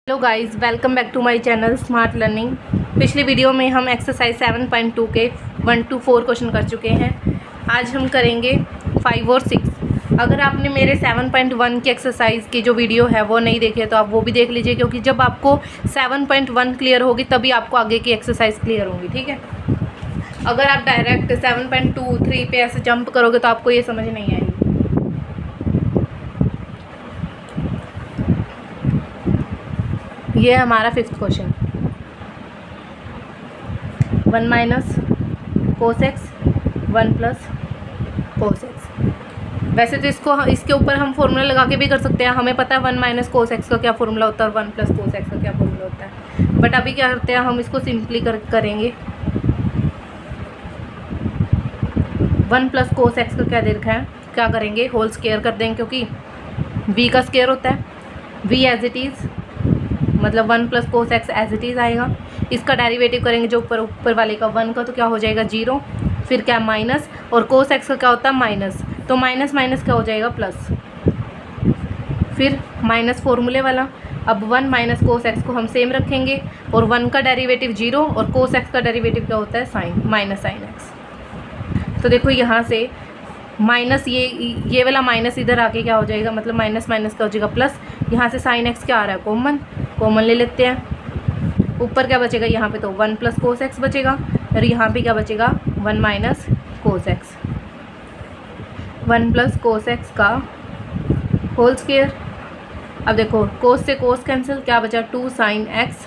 Hello guys, welcome back to my channel smart learning. पिछली video में हम exercise 7.2 के 1 to 4 क्वेश्चन कर चुके हैं। आज हम करेंगे 5 और 6। अगर आपने मेरे 7.1 की एक्सरसाइज की जो वीडियो है वो नहीं देखी है तो आप वो भी देख लीजिए, क्योंकि जब आपको 7.1 क्लियर होगी तभी आपको आगे की एक्सरसाइज क्लियर होगी। ठीक है, अगर आप डायरेक्ट 7.2, 3 पे ऐसे जंप करोगे तो आपको ये समझ नहीं आएगी। ये है हमारा 5th question. 1 minus cos x 1 plus cos x. वैसे तो इसके ऊपर हम फॉर्मूला लगा के भी कर सकते हैं। हमें पता है 1 माइनस कोस एक्स का क्या फॉर्मूला होता है और 1 प्लस कोस एक्स का क्या फॉर्मूला होता है। बट अभी क्या करते हैं, हम इसको सिंपली करेंगे। 1 प्लस कोस एक्स का क्या दे रखा है, क्या करेंगे, होल स्क्वायर कर देंगे, क्योंकि v का स्क्वायर होता है। v एज इट इज़ मतलब 1 plus cos x as it is आएगा। इसका डेरिवेटिव करेंगे जो ऊपर वाले का 1 का, तो क्या हो जाएगा 0। फिर क्या माइनस, और कोस एक्स का क्या होता है माइनस, तो माइनस माइनस क्या हो जाएगा प्लस। फिर माइनस फॉर्मूले वाला। अब 1 माइनस कोस एक्स को हम सेम रखेंगे और 1 का डेरिवेटिव 0 और कोस एक्स का डेरिवेटिव क्या होता है साइन, माइनस साइन एक्स। तो देखो यहाँ से माइनस ये वाला माइनस इधर आके क्या हो जाएगा, मतलब माइनस माइनस क्या हो जाएगा प्लस। यहाँ से साइन एक्स क्या आ रहा है, कॉमन ले लेते हैं। ऊपर क्या बचेगा, यहाँ पे तो 1 प्लस कोस एक्स बचेगा और यहाँ पे क्या बचेगा 1 minus cos x. 1 plus cos x का होल स्क्वायर। अब देखो कोस से कोस कैंसिल, क्या बचा 2 साइन एक्स।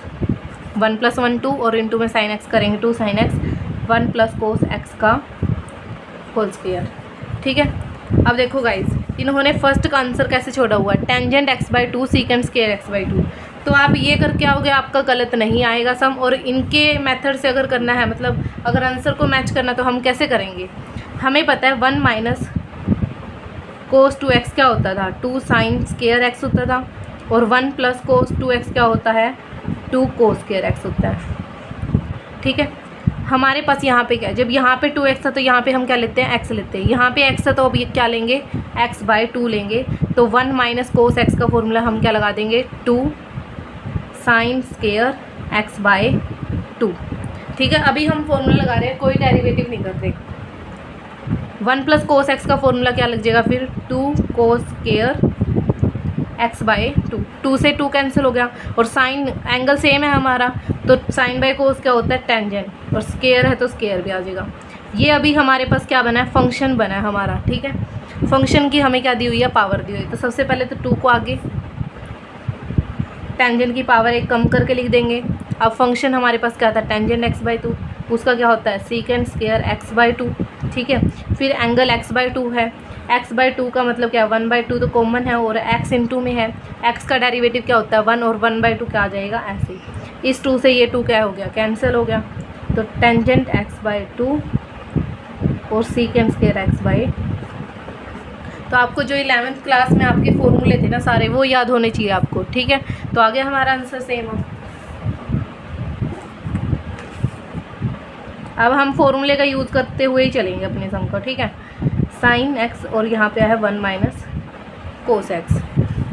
1 प्लस 1 2 और इनटू में साइन एक्स करेंगे 2 sine x. 1 plus cos x का होल स्क्वायर। ठीक है, अब देखो गाइज, इन्होंने फर्स्ट का आंसर कैसे छोड़ा हुआ है, tangent x/2 secant square x/2। तो आप ये करके आओगे, आपका गलत नहीं आएगा सम। और इनके मेथड से अगर करना है, मतलब अगर आंसर को मैच करना, तो हम कैसे करेंगे। हमें पता है 1 माइनस कोस 2x क्या होता था, 2 साइन स्क्वायर x होता था, और 1 प्लस कोस 2x क्या होता है 2 कोस स्क्वायर x होता है। ठीक है, हमारे पास यहाँ पे क्या है, जब यहाँ पे 2x था तो यहाँ पे हम क्या लेते हैं x लेते हैं। यहाँ पे x है तो अब ये क्या लेंगे x/2 लेंगे। तो 1 माइनस कोस x का फॉर्मूला हम क्या लगा देंगे 2 साइन स्क्वायर x/2। ठीक है, अभी हम फॉर्मूला लगा रहे हैं, कोई डेरिवेटिव नहीं कर रहे। 1 प्लस कोस x का फॉर्मूला क्या लग जाएगा फिर 2 कोस स्क्वायर x/2। 2 से 2 कैंसिल हो गया, और साइन एंगल सेम है हमारा, तो साइन बाय कोस क्या होता है टेंजेंट, और स्क्वायर है तो स्क्वायर भी आ जाएगा। ये अभी हमारे पास क्या बना है, फंक्शन बना है हमारा। ठीक है, फंक्शन की हमें क्या दी हुई है, पावर दी हुई है। तो सबसे पहले तो 2 को आगे टेंजेंट की पावर 1 कम करके लिख देंगे। अब फंक्शन हमारे पास क्या था टेंजेंट x/2, उसका क्या होता है सीकेंड स्क्वायर x/2। ठीक है, फिर एंगल x/2 है। x/2 का मतलब क्या है 1/2 तो कॉमन है, और x इंटू में है, x का डेरिवेटिव क्या होता है 1, और 1/2 क्या आ जाएगा ऐसे। इस 2 से ये 2 क्या हो गया कैंसिल हो गया। तो टेंजेंट x/2 और सीकेंड स्क्वायर x/2। तो आपको जो 11th क्लास में आपके फॉर्मूले थे ना सारे, वो याद होने चाहिए आपको। ठीक है, तो आगे हमारा आंसर सेम हो। अब हम फॉर्मूले का यूज़ करते हुए ही चलेंगे अपने सम को। ठीक है, साइन एक्स और यहाँ पे है 1 माइनस कोस एक्स।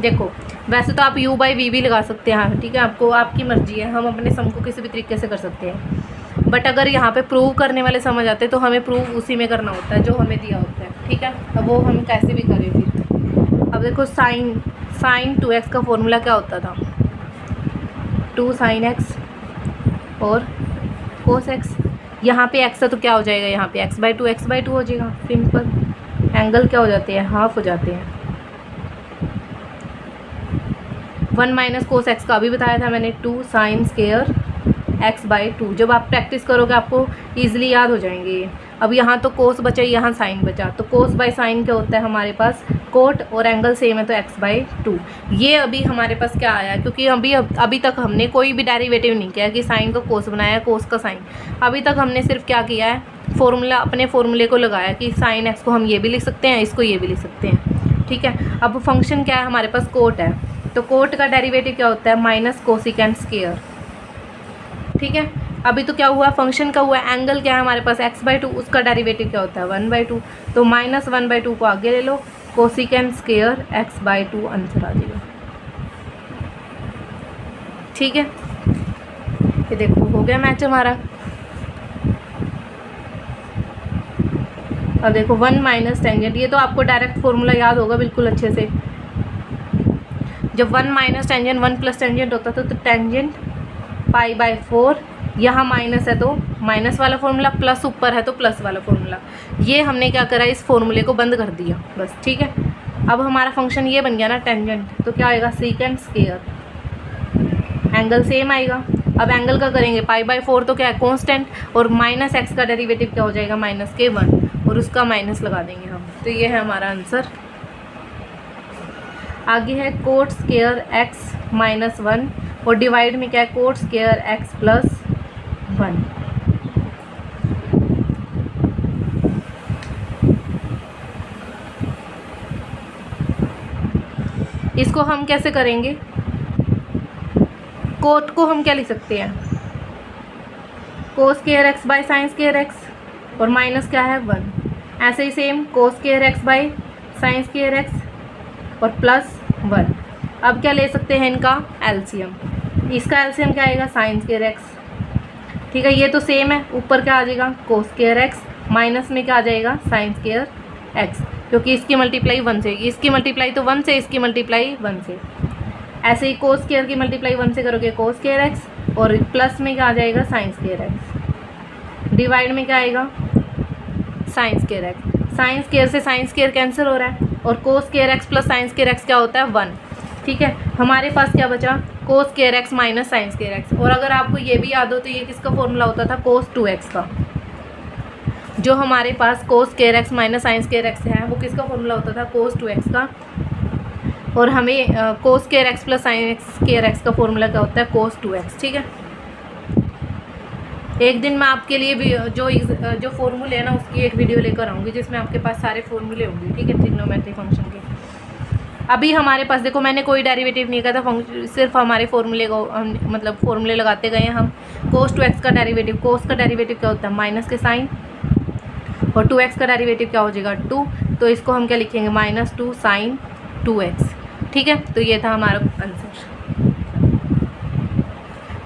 देखो वैसे तो आप u/v भी लगा सकते हैं। ठीक है, आपको आपकी मर्जी है, हम अपने सम को किसी भी तरीके से कर सकते हैं। बट अगर यहाँ पे प्रूव करने वाले समझ आते हैं तो हमें प्रूव उसी में करना होता है जो हमें दिया होता है। ठीक है, अब वो हम कैसे भी करें फिर। अब देखो साइन 2x का फॉर्मूला क्या होता था 2 साइन x और कोस x। यहाँ पे x है तो क्या हो जाएगा, यहाँ पे x/2 हो जाएगा। सिंपल, एंगल क्या हो जाते हैं हाफ हो जाते हैं। 1 माइनस कोस एक्स का भी बताया था मैंने 2 साइन स्क्वायर x/2। जब आप प्रैक्टिस करोगे आपको ईजिली याद हो जाएंगे ये। अब यहाँ तो कोस बचा, यहाँ साइन बचा, तो कोस बाय साइन क्या होता है हमारे पास कोट, और एंगल सेम है तो x/2। ये अभी हमारे पास क्या आया, क्योंकि अभी तक हमने कोई भी डेरिवेटिव नहीं किया कि साइन का कोस बनाया कोस का साइन। अभी तक हमने सिर्फ क्या किया है, फॉर्मूला अपने फॉर्मूले को लगाया कि साइन एक्स को हम ये भी लिख सकते हैं, इसको ये भी लिख सकते हैं। ठीक है, अब फंक्शन क्या है हमारे पास कोट है, तो कोट का डेरिवेटिव क्या होता है माइनस कोसिकेंड स्क्वायर। ठीक है, अभी तो क्या हुआ फंक्शन का हुआ, एंगल क्या है हमारे पास x/2, उसका डेरिवेटिव क्या होता है 1/2, तो माइनस 1/2 को आगे ले लो, कोसिकेंड स्क्वायर x/2 आंसर आ जाएगा। ठीक है, ये देखो हो गया मैच हमारा। अब देखो 1 माइनस टेंजेंट, ये तो आपको डायरेक्ट फॉर्मूला याद होगा बिल्कुल अच्छे से। जब 1 माइनस टेंजेंट 1 प्लस टेंजेंट होता था तो टेंजेंट पाई बाय 4, यहाँ माइनस है तो माइनस वाला फॉर्मूला, प्लस ऊपर है तो प्लस वाला फॉर्मूला। ये हमने क्या करा, इस फॉर्मूले को बंद कर दिया बस। ठीक है, अब हमारा फंक्शन ये बन गया ना टेंजेंट, तो क्या आएगा सीकेंट स्क्वायर, एंगल सेम आएगा। अब एंगल का करेंगे पाई बाय 4 तो क्या है कांस्टेंट, और माइनस एक्स का डेरिवेटिव क्या हो जाएगा माइनस के 1, और उसका माइनस लगा देंगे हम। तो ये है हमारा आंसर। आगे है कोट स्क्वायर एक्स माइनस 1, और डिवाइड में क्या है कोट स्क्वायर एक्स प्लस 1। इसको हम कैसे करेंगे, कोट को हम क्या लिख सकते हैं, cos square x by sine square x, और माइनस क्या है 1। ऐसे ही same cos square x by sine square x और प्लस 1। अब क्या ले सकते हैं इनका एलसीएम, इसका एलसीएम क्या आएगा साइन स्क्वायर एक्स। ठीक है, ये तो सेम है, ऊपर क्या आ जाएगा कोस स्क्वायर एक्स, माइनस में क्या आ जाएगा साइन स्क्वायर एक्स, क्योंकि इसकी मल्टीप्लाई 1 से, इसकी मल्टीप्लाई तो 1 से, इसकी मल्टीप्लाई 1 से। ऐसे ही कोस स्क्वायर की मल्टीप्लाई 1 से करोगे कोस स्क्वायर एक्स, और प्लस में क्या आ जाएगा साइन स्क्वायर एक्स, डिवाइड में क्या आएगा sign square x. Sine square से साइन स्क्वायर कैंसिल हो रहा है, और कोस square x plus sine square x क्या होता है 1। ठीक है, हमारे पास क्या बचा कोस square x minus sine square x. और अगर आपको ये भी याद हो तो ये किसका फॉर्मूला होता था कोस 2x का। जो हमारे पास cos square x minus sine square x है वो किसका फॉर्मूला होता था कोस 2x का। और हमें कोस square x plus sine square x का फॉर्मूला क्या होता है कोस 2x। ठीक है, एक दिन मैं आपके लिए भी जो फॉर्मूले है ना उसकी एक वीडियो लेकर आऊँगी जिसमें आपके पास सारे फॉर्मूले होंगे। ठीक है, ट्रिग्नोमेट्री फंक्शन के। अभी हमारे पास देखो मैंने कोई डेरिवेटिव नहीं किया था, सिर्फ हमारे फॉर्मूले को हम मतलब फॉर्मूले लगाते गए हैं हम। कोस 2x का डेरिवेटिव, कोस का डेरिवेटिव क्या होता है माइनस के साइन, और 2x का डेरिवेटिव क्या हो जाएगा 2, तो इसको हम क्या लिखेंगे -2 साइन 2x। ठीक है, तो ये था हमारा आंसर।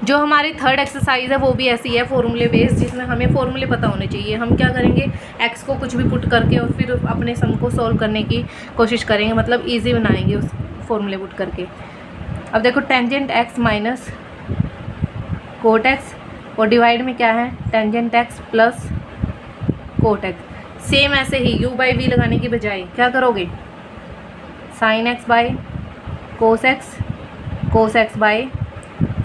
जो हमारी थर्ड एक्सरसाइज है वो भी ऐसी है फॉर्मूले बेस्ड, जिसमें हमें फॉर्मूले पता होने चाहिए। हम क्या करेंगे एक्स को कुछ भी पुट करके और फिर अपने सम को सॉल्व करने की कोशिश करेंगे, मतलब इजी बनाएंगे उस फॉर्मूले पुट करके। अब देखो tangent x minus cot x, और डिवाइड में क्या है tangent x plus cot x. Same ऐसे ही u बाई वी लगाने की बजाय क्या करोगे sine x bye cos x by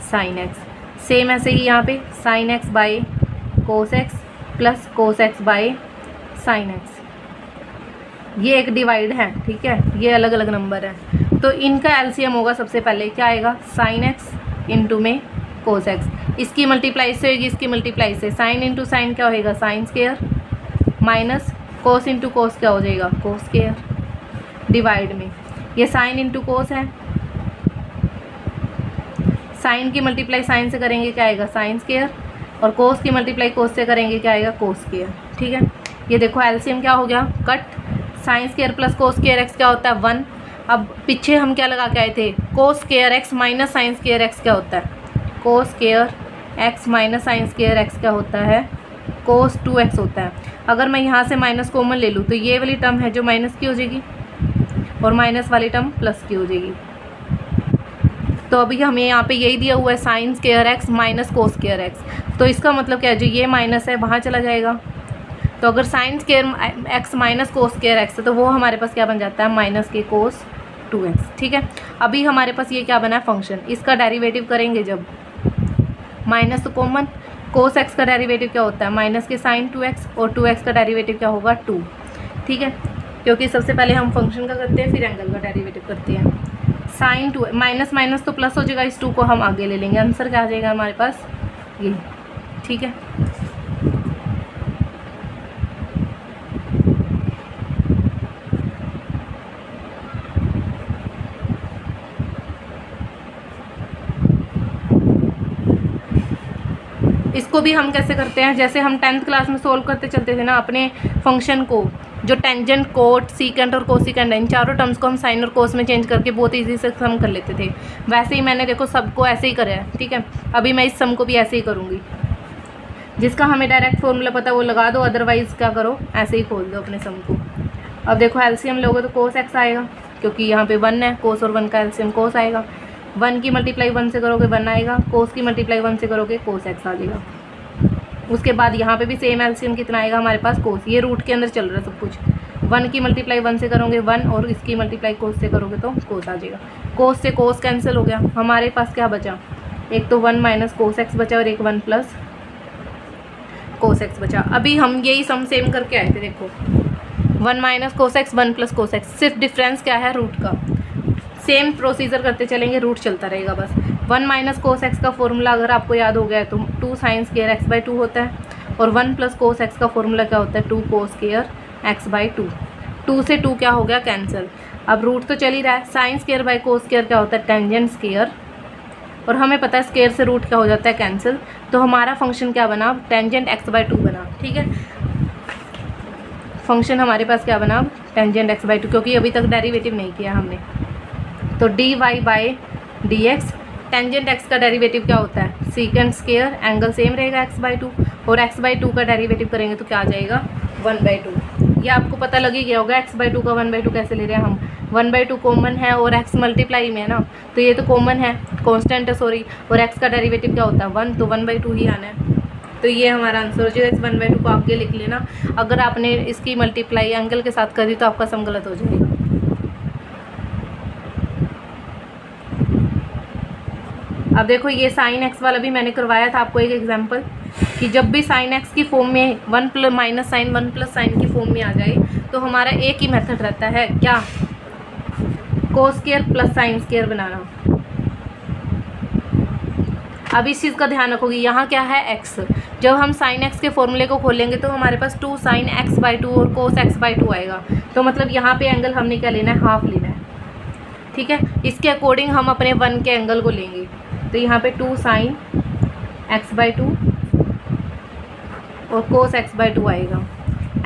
sine x. Same ऐसे ही यहाँ पे sine x bye cos x plus cos x by sine x. ये एक डिवाइड है, ठीक है, ये अलग अलग नंबर है, तो इनका एलसीएम होगा सबसे पहले क्या आएगा साइन एक्स इंटू में कोस एक्स। इसकी मल्टीप्लाई से होगी इसकी मल्टीप्लाई से, साइन इंटू साइन क्या होएगा sine square, minus cos into cos क्या हो जाएगा कोस स्क्वायर, डिवाइड में ये साइन इंटू कोस है, साइन की मल्टीप्लाई साइन से करेंगे क्या आएगा साइन स्क्वायर, और कोस की मल्टीप्लाई कोस से करेंगे क्या आएगा कोस स्क्वायर। ठीक है, ये देखो एलसीएम क्या हो गया cut, sine square plus cos square x क्या होता है 1। अब पीछे हम क्या लगा के आए थे कोस square x minus sine square x क्या होता है कोस square x minus sine square x क्या होता है कोस 2x होता है। अगर मैं यहाँ से माइनस कॉमन ले लूँ तो ये वाली टर्म है जो माइनस की हो जाएगी, और माइनस वाली टर्म प्लस की हो जाएगी। तो अभी हमें यहाँ पे यही दिया हुआ है sign square x minus cos square x, तो इसका मतलब क्या है जो ये माइनस है वहाँ चला जाएगा। तो अगर sign square x minus cos square x है तो वो हमारे पास क्या बन जाता है माइनस के कोस 2x। ठीक है, अभी हमारे पास ये क्या बना है फंक्शन, इसका डेरिवेटिव करेंगे जब माइनस तो कॉमन, कोस एक्स का डेरिवेटिव क्या होता है माइनस के साइन 2x, और 2x का डेरिवेटिव क्या होगा 2। ठीक है, क्योंकि सबसे पहले हम फंक्शन का करते हैं फिर एंगल का डेरिवेटिव करते हैं। साइन 2 माइनस माइनस तो प्लस हो जाएगा, इस 2 को हम आगे ले लेंगे, आंसर क्या आ जाएगा हमारे पास ये। ठीक है, इसको भी हम कैसे करते हैं, जैसे हम 10th क्लास में सोल्व करते चलते थे ना अपने फंक्शन को, जो टेंजेंट, कोट, सीकेंट और कोसिकेंट है, इन चारों टर्म्स को हम साइन और कोस में चेंज करके बहुत ईजी से सम कर लेते थे। वैसे ही मैंने देखो सबको ऐसे ही करा है, ठीक है। अभी मैं इस सम को भी ऐसे ही करूँगी। जिसका हमें डायरेक्ट फॉर्मूला पता है वो लगा दो, अदरवाइज़ क्या करो, ऐसे ही खोल दो अपने सम को। अब देखो एलसीएम लोगे तो कोस एक्स आएगा, क्योंकि यहाँ पे 1 है, कोस और 1 का एलसीएम कोस आएगा। 1 की मल्टीप्लाई 1 से करोगे 1 आएगा, कोस की मल्टीप्लाई 1 से करोगे कोस एक्स आ जाएगा। उसके बाद यहाँ पे भी सेम एलसीएम कितना आएगा हमारे पास, कोस। ये रूट के अंदर चल रहा है सब कुछ। 1 की मल्टीप्लाई 1 से करोगे 1, और इसकी मल्टीप्लाई कोस से करोगे तो कोस आ जाएगा। कोस से कोस कैंसिल हो गया, हमारे पास क्या बचा, एक तो 1 माइनस कोस एक्स बचा और एक 1 प्लस कोस एक्स बचा। अभी हम यही सम सेम करके आए थे, देखो 1 minus cos x 1 plus cos x, सिर्फ डिफरेंस क्या है, रूट का। सेम प्रोसीजर करते चलेंगे, रूट चलता रहेगा बस। 1 माइनस कोस एक्स का फॉर्मूला अगर आपको याद हो गया है तो 2 साइन स्क्वायर एक्स बाई 2 होता है, और 1 प्लस कोस एक्स का फॉर्मूला क्या होता है, 2 कोस स्क्वायर एक्स बाई 2। 2 से 2 क्या हो गया, कैंसिल। अब रूट तो चल ही रहा है, sine square by cos square क्या होता है, टेंजेंट स्क्वायर, और हमें पता है स्क्वायर से रूट क्या हो जाता है, कैंसिल। तो हमारा फंक्शन क्या बना, टेंजेंट एक्स बाई 2 बना, ठीक है। फंक्शन हमारे पास क्या बना, टेंजेंट एक्स बाई 2, क्योंकि अभी तक डेरिवेटिव नहीं किया हमने। तो d Y by D x, tangent x का डेरिवेटिव क्या होता है, सीकेंट स्क्वायर, एंगल सेम रहेगा एक्स बाई 2, और एक्स बाई 2 का डेरिवेटिव करेंगे तो क्या आ जाएगा, 1 बाई 2। ये आपको पता लग ही गया होगा, एक्स बाई 2 का 1 बाई 2 कैसे ले रहे हैं हम, 1 बाई 2 कॉमन है और एक्स मल्टीप्लाई में है ना, तो ये तो कॉमन है, कॉन्स्टेंट है सॉरी, और एक्स का डेरिवेटिव क्या होता है 1, तो 1 बाई 2 ही आना है। तो ये हमारा आंसर हो जाएगा। इस 1 बाई 2 को आगे लिख लेना, अगर आपने इसकी मल्टीप्लाई एंगल के साथ कर दी तो आपका सम गलत हो जाएगा। अब देखो ये साइन एक्स वाला भी मैंने करवाया था आपको एक एग्जांपल, कि जब भी साइन एक्स की फॉर्म में 1 plus minus sine 1 plus sine की फॉर्म में आ जाए तो हमारा एक ही मेथड रहता है, क्या, cos square plus sine square बनाना। अब इस चीज़ का ध्यान रखोगे, यहाँ क्या है एक्स, जब हम साइन एक्स के फॉर्मूले को खोलेंगे तो हमारे पास 2 साइन एक्स बाई 2 और कोस एक्स बाई 2 आएगा, तो मतलब यहाँ पे एंगल हमने क्या लेना है, हाफ लेना है, ठीक है। इसके अकॉर्डिंग हम अपने 1 के एंगल को लेंगे, तो यहाँ पे 2 साइन एक्स बाई 2 और कोस एक्स बाई 2 आएगा।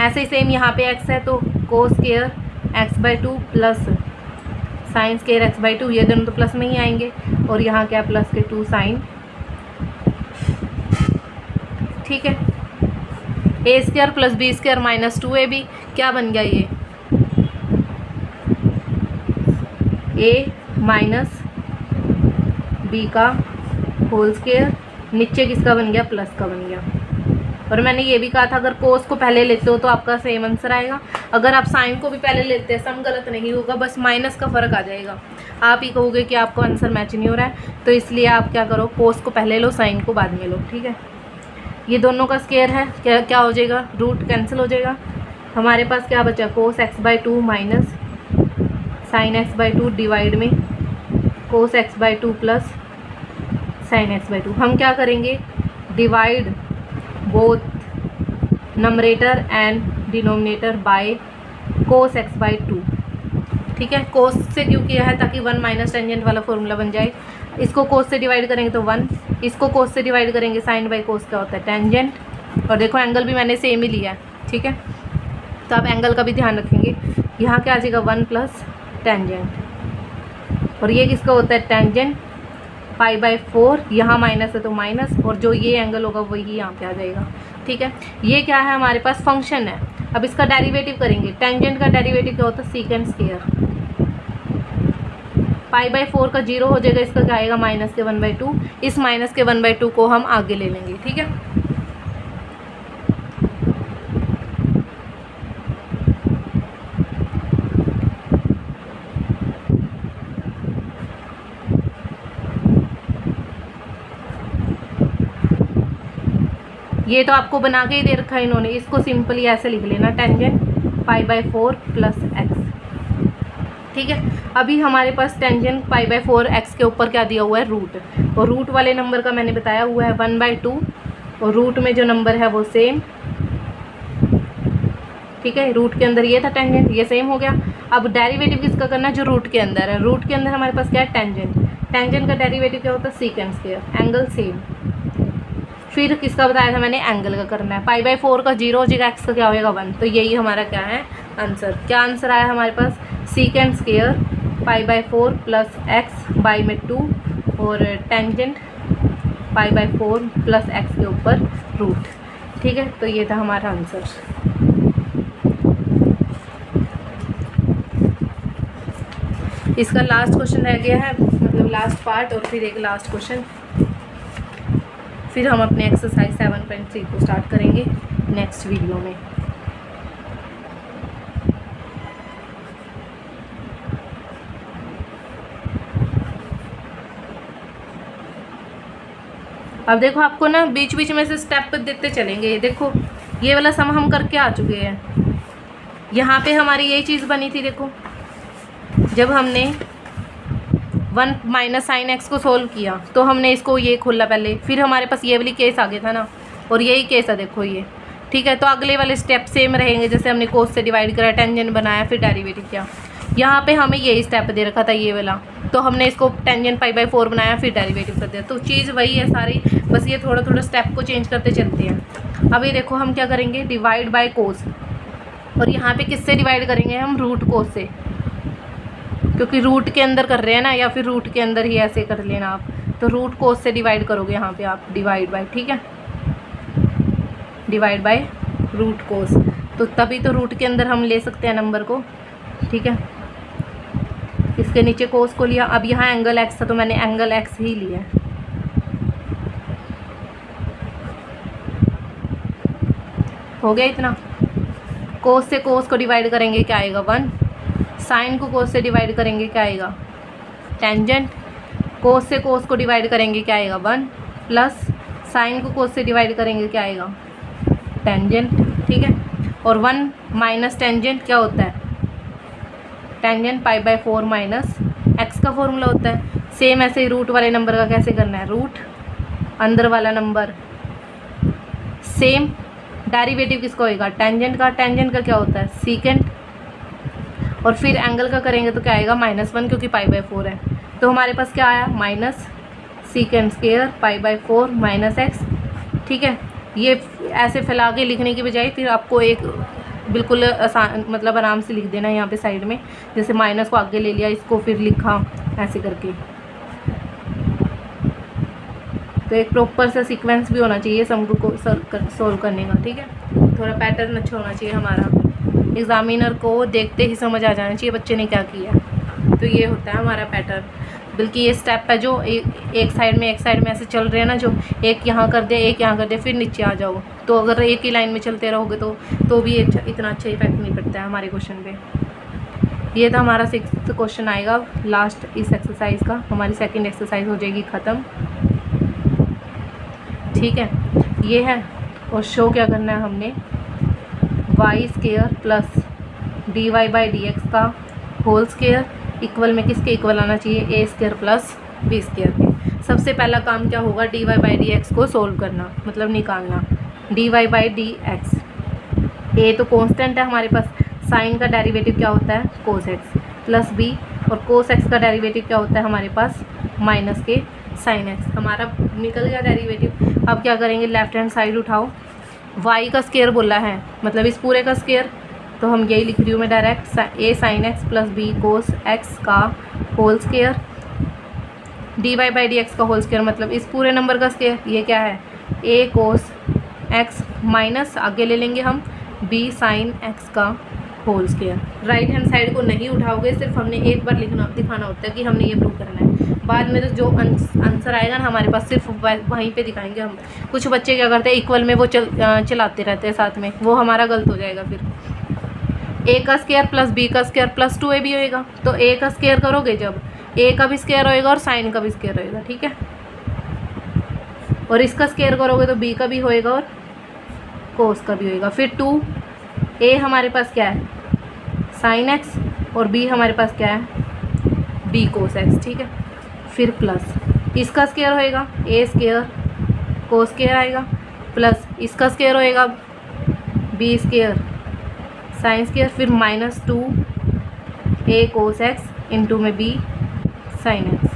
ऐसे ही सेम यहाँ पे x है तो कोस square x by 2 plus sine square x by 2, ये दोनों तो प्लस में ही आएंगे, और यहाँ क्या प्लस के 2 साइन, ठीक है। A square plus B square minus 2ab, क्या बन गया ये, ए माइनस बी का होल स्क्वायर, नीचे किसका बन गया, प्लस का बन गया। और मैंने ये भी कहा था अगर कोस को पहले लेते हो तो आपका सेम आंसर आएगा, अगर आप साइन को भी पहले लेते हैं सम गलत नहीं होगा, बस माइनस का फ़र्क आ जाएगा। आप ही कहोगे कि आपको आंसर मैच नहीं हो रहा है, तो इसलिए आप क्या करो, कोस को पहले लो, साइन को बाद में लो, ठीक है। ये दोनों का स्क्वायर है, क्या क्या हो जाएगा, रूट कैंसिल हो जाएगा। हमारे पास क्या बचा, cos x by 2 minus sine x by 2 divide में cos x by 2 plus sine x by 2। हम क्या करेंगे, divide both numerator and denominator by cos x by 2, ठीक है। कोस से क्यों किया है, ताकि 1 माइनस टेंजेंट वाला फॉर्मूला बन जाए। इसको कोस से डिवाइड करेंगे तो 1, इसको कोस से डिवाइड करेंगे, साइन बाई कोस क्या होता है, टेंजेंट, और देखो एंगल भी मैंने सेम ही लिया है, ठीक है। तो आप एंगल का भी ध्यान रखेंगे, यहाँ क्या आ जाएगा 1 प्लस टेंजेंट, और ये किसका होता है, टेंजेंट पाई बाई 4, यहाँ माइनस है तो माइनस, और जो ये एंगल होगा वही यहाँ पे आ जाएगा, ठीक है। ये क्या है, हमारे पास फंक्शन है। अब इसका डेरिवेटिव करेंगे, टेंजेंट का डेरिवेटिव क्या होता है, सीकेंट स्क्वायर, पाई बाई 4 का 0 हो जाएगा, इसका क्या आएगा, माइनस के 1 बाई 2, इस माइनस के 1 बाई 2 को हम आगे ले लेंगे, ठीक है। ये तो आपको बना के ही दे रखा है इन्होंने, इसको सिंपली ऐसे लिख लेना, tangent pi by 4 plus x, ठीक है। अभी हमारे पास टेंजेंट पाई बाई 4 एक्स के ऊपर क्या दिया हुआ है, रूट, और रूट वाले नंबर का मैंने बताया हुआ है 1 बाई 2, और रूट में जो नंबर है वो सेम, ठीक है। रूट के अंदर ये था टेंजेंट, ये सेम हो गया। अब डेरिवेटिव किसका करना है, जो रूट के अंदर है, रूट के अंदर हमारे पास क्या है, टेंजेंट, टेंजेंट का डेरिवेटिव क्या होता है, सीकेंट स्क्वायर, एंगल सेम। फिर किसका बताया था मैंने, एंगल का करना है, पाई बाई 4 का 0 हो जाएगा, एक्स का क्या होएगा 1, तो यही हमारा क्या है, आंसर। क्या आंसर आया हमारे पास? Secant square pi by 4 plus x by में 2 और tangent pi by 4 plus x के ऊपर रूट। ठीक है, तो ये था हमारा आंसर। इसका लास्ट क्वेश्चन रह गया है, मतलब लास्ट पार्ट, और फिर एक लास्ट क्वेश्चन, फिर हम अपने एक्सरसाइज 7.3 को स्टार्ट करेंगे नेक्स्ट वीडियो में। अब देखो, आपको ना बीच बीच में से स्टेप देते चलेंगे। ये देखो, ये वाला सम हम करके आ चुके हैं। यहाँ पे हमारी यही चीज़ बनी थी। देखो, जब हमने 1 माइनस साइन एक्स को सोल्व किया तो हमने इसको ये खोला पहले, फिर हमारे पास ये वाली केस आ गया था ना, और यही केस है। देखो ये, ठीक है। तो अगले वाले स्टेप सेम रहेंगे, जैसे हमने कोस से डिवाइड करा, टेंजेंट बनाया, फिर डेरिवेटिव किया। यहाँ पे हमें यही स्टेप दे रखा था, ये वाला, तो हमने इसको टेंजेंट पाई बाय 4 बनाया, फिर डेरिवेटिव कर दिया। तो चीज़ वही है सारी, बस ये थोड़ा थोड़ा स्टेप को चेंज करते चलते हैं। अब ये देखो, हम क्या करेंगे, डिवाइड बाय कोस, और यहाँ पे किससे डिवाइड करेंगे हम? रूट कोस से, क्योंकि रूट के अंदर कर रहे हैं ना, या फिर रूट के अंदर ही ऐसे कर लेना आप। तो रूट कोस से डिवाइड करोगे यहाँ पे आप, डिवाइड बाय, ठीक है, डिवाइड बाय रूट कोस। तो तभी तो रूट के अंदर हम ले सकते हैं नंबर को, ठीक है। इसके नीचे कोस को लिया। अब यहाँ एंगल एक्स था तो मैंने एंगल एक्स ही लिया। हो गया इतना। कोस से कोस को डिवाइड करेंगे, क्या आएगा? 1। साइन को कोस से डिवाइड करेंगे, क्या आएगा? टेंजेंट। कोस से कोस को डिवाइड करेंगे, क्या आएगा? 1 प्लस साइन को कोस से डिवाइड करेंगे, क्या आएगा? टेंजेंट, ठीक है। और 1 माइनस टेंजेंट क्या होता है? Tangent pi by 4 minus x का फॉर्मूला होता है। सेम ऐसे ही रूट वाले नंबर का कैसे करना है? रूट अंदर वाला नंबर, सेम डेरिवेटिव किसका होएगा? टेंजेंट का। टेंजेंट का क्या होता है? सीकेंट। और फिर एंगल का करेंगे तो क्या आएगा? -1, क्योंकि पाई बाय 4 है। तो हमारे पास क्या आया? Minus secant square pi by 4 minus x, ठीक है। ये ऐसे फैला के लिखने की बजाय फिर आपको एक बिल्कुल आसान, मतलब आराम से लिख देना है यहाँ पे साइड में, जैसे माइनस को आगे ले लिया, इसको फिर लिखा ऐसे करके। तो एक प्रॉपर सा सीक्वेंस भी होना चाहिए सम को सोल्व करने का, ठीक है। थोड़ा पैटर्न अच्छा होना चाहिए हमारा, एग्जामिनर को देखते ही समझ आ जाना चाहिए बच्चे ने क्या किया। तो ये होता है हमारा पैटर्न। बल्कि ये स्टेप है जो एक साइड में ऐसे चल रहे हैं ना, जो एक यहाँ कर दे, एक यहाँ कर दे, फिर नीचे आ जाओ। तो अगर एक ही लाइन में चलते रहोगे तो भी इतना अच्छा इफेक्ट नहीं पड़ता है हमारे क्वेश्चन पे। ये था हमारा 6th क्वेश्चन आएगा लास्ट इस एक्सरसाइज का। हमारी सेकंड एक्सरसाइज हो जाएगी ख़त्म, ठीक है। ये है, और शो क्या करना है हमने? Y square plus D Y by D X का होल स्क्वायर इक्वल में किसके इक्वल आना चाहिए? A square plus B square के। सबसे पहला काम क्या होगा? D Y by D X को सोल्व करना, मतलब निकालना। D Y by D X, A तो कांस्टेंट है हमारे पास। साइन का डेरिवेटिव क्या होता है? कोस एक्स प्लस बी, और कोस एक्स का डेरिवेटिव क्या होता है हमारे पास? माइनस के साइन एक्स। हमारा निकल गया डेरिवेटिव। अब क्या करेंगे? लेफ्ट हैंड साइड उठाओ, वाई का स्क्वायर बोला है, मतलब इस पूरे का स्क्वायर, तो हम यही लिख रही हूँ मैं direct, A sine x plus B cos x का whole square, D Y by D X का होल स्क्वायर, मतलब इस पूरे नंबर का स्क्वायर। ये क्या है? ए कोस एक्स माइनस आगे ले लेंगे हम बी साइन एक्स का whole square. Right hand side को नहीं उठाओगे, सिर्फ हमने एक बार दिखाना होता है कि हमने ये प्रूव करना है। बाद में तो जो आंसर आएगा ना हमारे पास, सिर्फ वहीं पे दिखाएंगे हम। कुछ बच्चे क्या करते हैं, इक्वल में वो चलाते रहते हैं साथ में, वो हमारा गलत हो जाएगा। फिर ए का स्क्वायर प्लस बी का स्क्वायर प्लस 2a भी होएगा, तो ए का स्क्वायर करोगे जब, ए का भी स्क्वायर होएगा और साइन का भी स्क्वायर होएगा, ठीक है। और इसका स्क्वायर करोगे तो बी का भी होएगा और कोस का भी होएगा। फिर 2a हमारे पास क्या है? साइन एक्स, और b हमारे पास क्या है? b कोस एक्स, ठीक है। फिर प्लस इसका स्क्वायर होएगा, ए स्क्वायर कोस स्क्वायर आएगा, प्लस इसका स्क्वायर होएगा b स्क्वायर साइन स्क्वायर, फिर -2a कोस एक्स इंटू में b साइन एक्स।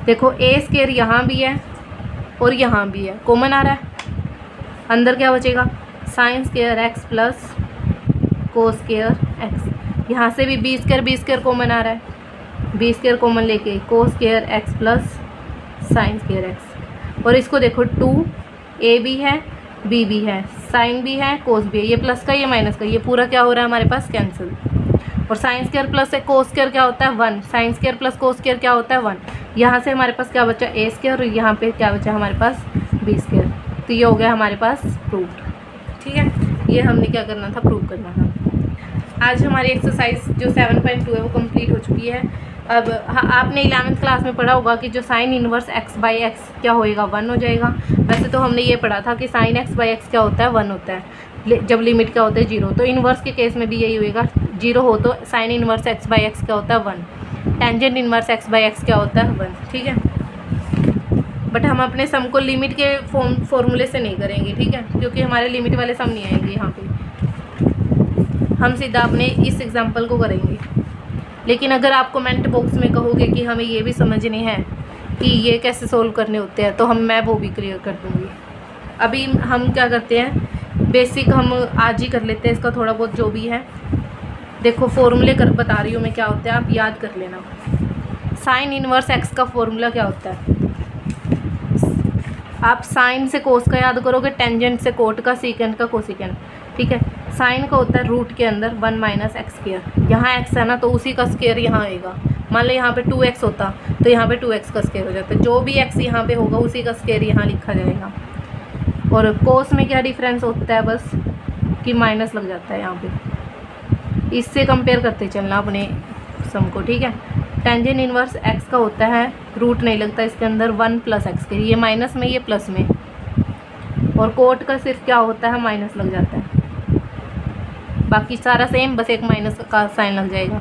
देखो ए स्क्वायर यहाँ भी है और यहाँ भी है, कॉमन आ रहा है। अंदर क्या बचेगा? Sign square x plus cos square x. यहाँ से भी बी स्क्वायर कॉमन आ रहा है, बी स्क्वायर कॉमन लेके कोस square x plus sine square x. और इसको देखो 2 ए भी है बी भी है, साइन भी है कोस भी है, ये प्लस का ये माइनस का, ये पूरा क्या हो रहा है हमारे पास कैंसिल। और sine square plus cos square क्या होता है 1, sine square plus cos square क्या होता है 1। यहाँ से हमारे पास क्या बचा ए स्क्वायर, और यहाँ पे क्या बचा हमारे पास बी स्क्वायर। तो ये हो गया हमारे पास प्रूव्ड। ठीक है, ये हमने क्या करना था, प्रूव करना था। आज हमारी एक्सरसाइज जो 7.2 है वो कंप्लीट हो चुकी है। अब आपने 11वीं क्लास में पढ़ा होगा कि जो sine inverse x by x क्या होएगा 1 हो जाएगा। वैसे तो हमने ये पढ़ा था कि साइन एक्स बाई एक्स क्या होता है 1 होता है जब लिमिट क्या होता है 0। तो इनवर्स के केस में भी यही होएगा, 0 हो तो sine inverse x by x क्या होता है 1, tangent inverse x by x क्या होता है 1। ठीक है, बट हम अपने सम को लिमिट के फॉर्मूले से नहीं करेंगे, ठीक है, क्योंकि हमारे लिमिट वाले सम नहीं आएंगे यहाँ पे, हम सीधा अपने इस एग्जांपल को करेंगे। लेकिन अगर आप कमेंट बॉक्स में कहोगे कि हमें ये भी समझने हैं कि ये कैसे सोल्व करने होते हैं, तो मैं वो भी क्लियर कर दूँगी। अभी हम क्या करते हैं, बेसिक हम आज ही कर लेते हैं इसका थोड़ा बहुत जो भी है। देखो फॉर्मूले बता रही हूँ मैं क्या होता है, आप याद कर लेना। साइन इनवर्स एक्स का फॉर्मूला क्या होता है, आप साइन से कोस का याद करोगे, टेंजेंट से कोट का, सीकेंट का कोसिकेंट। ठीक है, साइन का होता है रूट के अंदर 1 माइनस एक्स स्क्वायर। यहाँ एक्स है ना, तो उसी का स्क्वायर यहाँ आएगा। मान लो यहाँ पे 2x होता तो यहाँ पे 2x का स्क्वायर हो जाता है, जो भी x यहाँ पे होगा उसी का स्क्वायर यहाँ लिखा जाएगा। और कोस में क्या डिफरेंस होता है, बस कि माइनस लग जाता है यहाँ पे। इससे कंपेयर करते चलना अपने सम को। ठीक है, टेंजेंट इनवर्स x का होता है, रूट नहीं लगता इसके अंदर, 1 प्लस एक्स के, ये माइनस में ये प्लस में। और कोट का सिर्फ क्या होता है, माइनस लग जाता है, बाकी सारा सेम, बस एक माइनस का साइन लग जाएगा।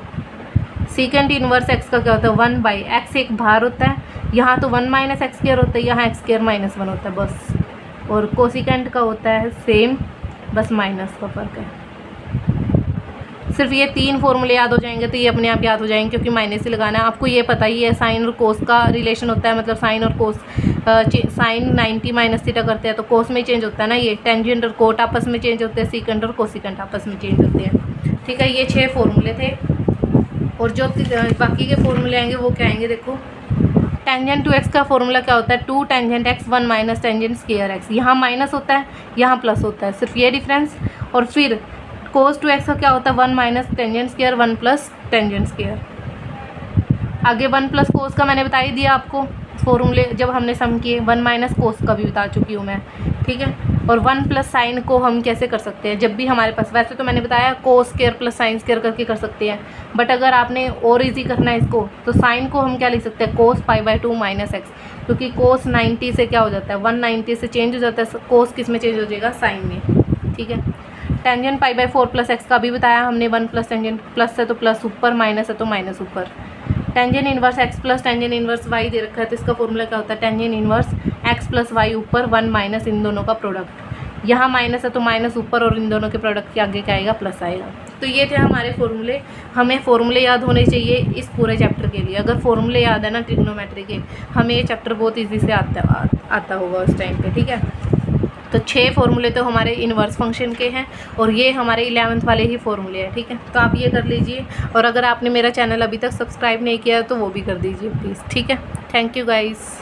सीकेंट इनवर्स एक्स का क्या होता है 1 बाई एक्स, एक बाहर होता है, यहाँ तो 1 माइनस एक्स स्क्वायर होता है, यहाँ एक्स स्क्वायर माइनस 1 होता है बस। और कोसिकेंट का होता है सेम, बस माइनस का फ़र्क है। सिर्फ ये 3 फॉर्मूले याद हो जाएंगे तो ये अपने आप याद हो जाएंगे, क्योंकि माइनस ही लगाना है। आपको ये पता ही है साइन और कोस का रिलेशन होता है, मतलब साइन और कोस, साइन 90 माइनस थीटा करते हैं तो कोस में चेंज होता है ना, ये टेंजेंट और कोट आपस में चेंज होते हैं, सीकेंट और कोसिकेंट आपस में चेंज होते हैं। ठीक है, ये 6 फॉर्मूले थे। और जो बाकी के फॉर्मूले आएंगे वो क्या आएंगे, देखो टेंजेंट टू एक्स का फॉर्मूला क्या होता है, 2 tangent x 1 minus tangent square x. यहाँ माइनस होता है, यहाँ प्लस होता है, सिर्फ ये डिफरेंस। और फिर कोस टू एक्स का क्या होता है 1 minus tangent square 1 plus tangent square. आगे 1 प्लस कोस का मैंने बता ही दिया आपको फॉर्मूले जब हमने सम किए, 1 माइनस कोस का भी बता चुकी हूँ मैं। ठीक है, और 1 प्लस साइन को हम कैसे कर सकते हैं, जब भी हमारे पास, वैसे तो मैंने बताया कोस स्क्वायर प्लस साइन स्क्वायर करके कर सकते हैं, बट अगर आपने और इजी करना है इसको तो साइन को हम क्या लिख सकते हैं, कोस π/2 माइनस एक्स, क्योंकि कोस 90 से क्या हो जाता है 190 से चेंज हो जाता है, कोस किस में चेंज हो जाएगा, साइन में। ठीक है, टेंजेंट π/4 प्लस एक्स का भी बताया हमने, 1 प्लस टेंजेंट, प्लस है तो प्लस ऊपर, माइनस है तो माइनस ऊपर। Tangent inverse x plus tangent inverse y दे रखा है, तो इसका फॉर्मूला क्या होता है, tangent inverse x plus y ऊपर 1 माइनस इन दोनों का प्रोडक्ट। यहाँ माइनस है तो माइनस ऊपर, और इन दोनों के प्रोडक्ट के आगे क्या आएगा, प्लस आएगा। तो ये थे हमारे फॉर्मूले। हमें फॉर्मूले याद होने चाहिए इस पूरे चैप्टर के लिए। अगर फॉर्मूले याद है ना ट्रिग्नोमेट्री के, हमें ये चैप्टर बहुत ईजी से आता होगा उस टाइम पे। ठीक है, तो 6 फॉर्मूले तो हमारे इनवर्स फंक्शन के हैं, और ये हमारे 11th वाले ही फॉर्मूले हैं। ठीक है, तो आप ये कर लीजिए, और अगर आपने मेरा चैनल अभी तक सब्सक्राइब नहीं किया है तो वो भी कर दीजिए प्लीज़। ठीक है, थैंक यू गाइस।